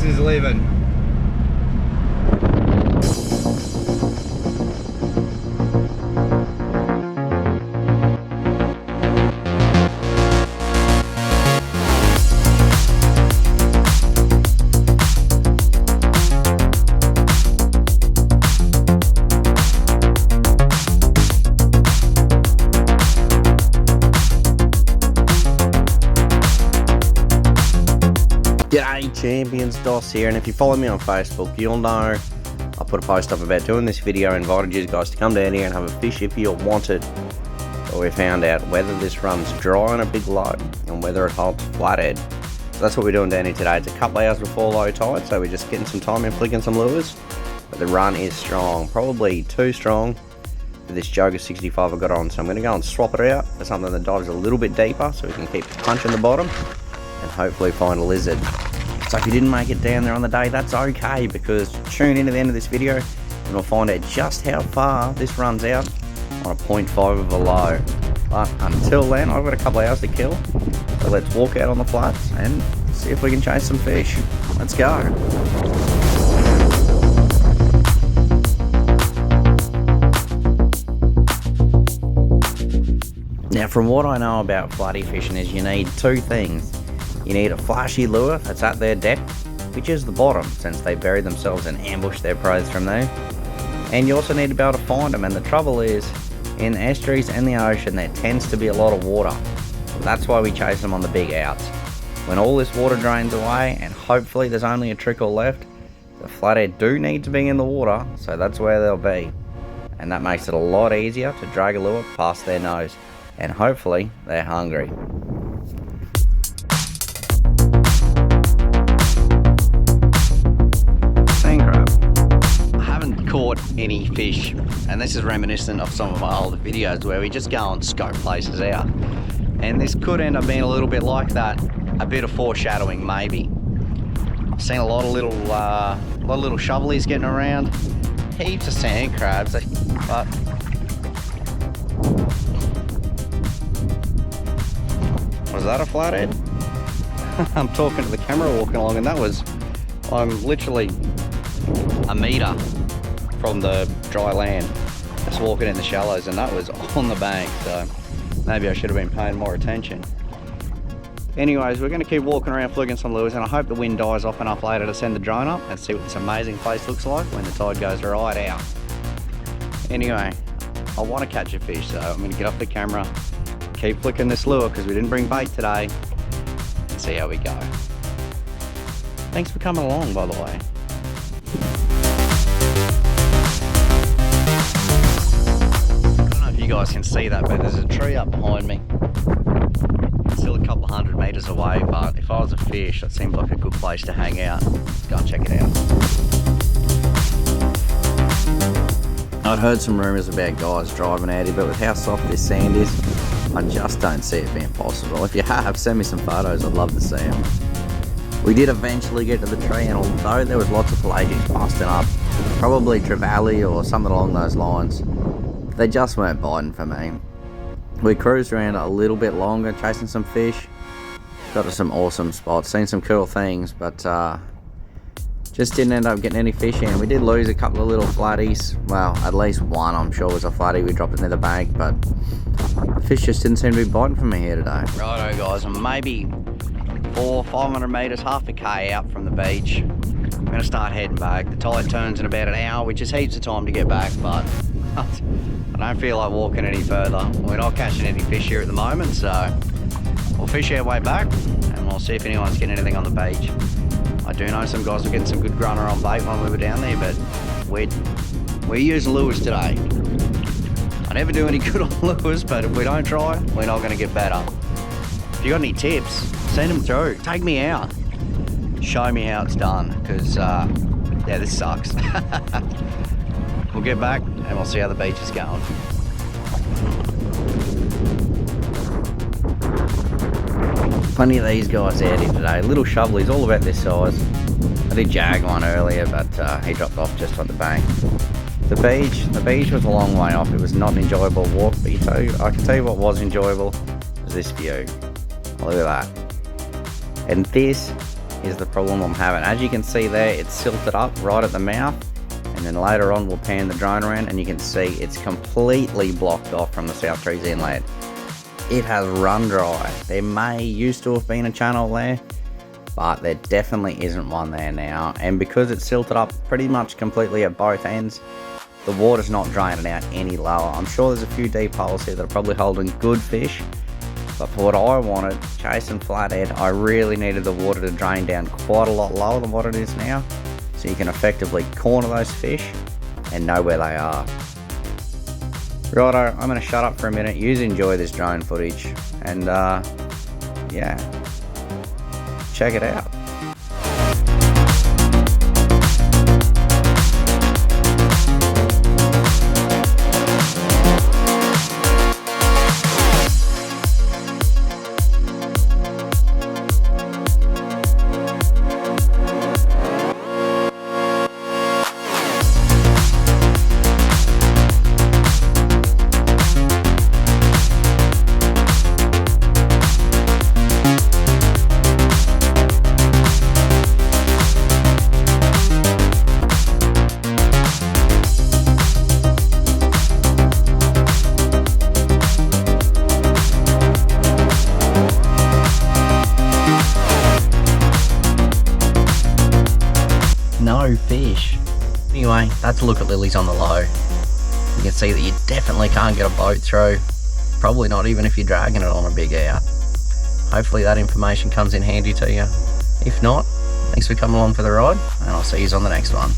is living. G'day champions, Dos here, and if you follow me on Facebook you'll know I put a post up about doing this video. I invited you guys to come down here and have a fish if you want it. But we found out whether this runs dry on a big low and whether it holds flathead. So that's what we're doing down here today. It's a couple hours before low tide, so we're just getting some time and flicking some lures. But the run is strong, probably too strong for this Joker 65 I got on. So I'm going to go and swap it out for something that dives a little bit deeper so we can keep punching the bottom and hopefully find a lizard. So if you didn't make it down there on the day, that's okay, because tune in to the end of this video and we'll find out just how far this runs out on a 0.5 of a low. But until then, I've got a couple of hours to kill, so let's walk out on the flats and see if we can chase some fish. Let's go. Now, from what I know about flatty fishing is you need two things. You need a flashy lure that's at their depth, which is the bottom, since they bury themselves and ambush their prey from there. And you also need to be able to find them, and the trouble is, in estuaries and the ocean there tends to be a lot of water. So that's why we chase them on the big outs. When all this water drains away, and hopefully there's only a trickle left, the flathead do need to be in the water, so that's where they'll be. And that makes it a lot easier to drag a lure past their nose, and hopefully they're hungry. Caught any fish, and this is reminiscent of some of my older videos where we just go and scope places out, and this could end up being a little bit like that. A bit of foreshadowing maybe. I've seen a lot of little shovelies getting around, heaps of sand crabs, but was that a flathead? I'm talking to the camera walking along, and I'm literally a meter from the dry land, just walking in the shallows, and that was on the bank, so maybe I should have been paying more attention. Anyways, we're going to keep walking around flicking some lures, and I hope the wind dies off enough later to send the drone up and see what this amazing place looks like when the tide goes right out. Anyway, I want to catch a fish, so I'm going to get off the camera, keep flicking this lure because we didn't bring bait today, and see how we go. Thanks for coming along, by the way. You guys can see that, but there's a tree up behind me. It's still a couple of 100 meters away, but if I was a fish, that seems like a good place to hang out. Let's go and check it out. I'd heard some rumors about guys driving out here, but with how soft this sand is, I just don't see it being possible. If you have, send me some photos, I'd love to see them. We did eventually get to the tree, and although there was lots of pelagics busting up, probably trevally or something along those lines, they just weren't biting for me. We cruised around a little bit longer, chasing some fish, got to some awesome spots, seen some cool things, but just didn't end up getting any fish in. We did lose a couple of little flatties, well, at least one I'm sure was a flatty. We dropped it near the bank, but the fish just didn't seem to be biting for me here today. Righto guys, I'm maybe 400-500 meters, half a K out from the beach. I'm gonna start heading back. The tide turns in about an hour, which is heaps of time to get back, but I don't feel like walking any further. We're not catching any fish here at the moment, so we'll fish our way back and we'll see if anyone's getting anything on the beach. I do know some guys were getting some good grunner on bait when we were down there, but we're using lures today. I never do any good on lures, but if we don't try, we're not going to get better. If you got any tips, send them through. Take me out. Show me how it's done, because yeah, this sucks. We'll get back and we'll see how the beach is going. Plenty of these guys out here today. Little shovelies, all about this size. I did jag one earlier, but he dropped off just on the bank. The beach was a long way off. It was not an enjoyable walk, but I can tell you what was enjoyable was this view. Look at that. And this is the problem I'm having. As you can see there, it's silted up right at the mouth, and then later on we'll pan the drone around and you can see it's completely blocked off from the South Trees Inlet. It has run dry. There may used to have been a channel there, but there definitely isn't one there now, and because it's silted up pretty much completely at both ends, the water's not draining out any lower. I'm sure there's a few deep holes here that are probably holding good fish, but for what I wanted, chasing flathead, I really needed the water to drain down quite a lot lower than what it is now, so you can effectively corner those fish and know where they are. Righto, I'm going to shut up for a minute. You enjoy this drone footage, and yeah, check it out. No fish. Anyway, that's a look at Lilleys on the low. You can see that you definitely can't get a boat through. Probably not even if you're dragging it on a big out. Hopefully that information comes in handy to you. If not, thanks for coming along for the ride, and I'll see you on the next one.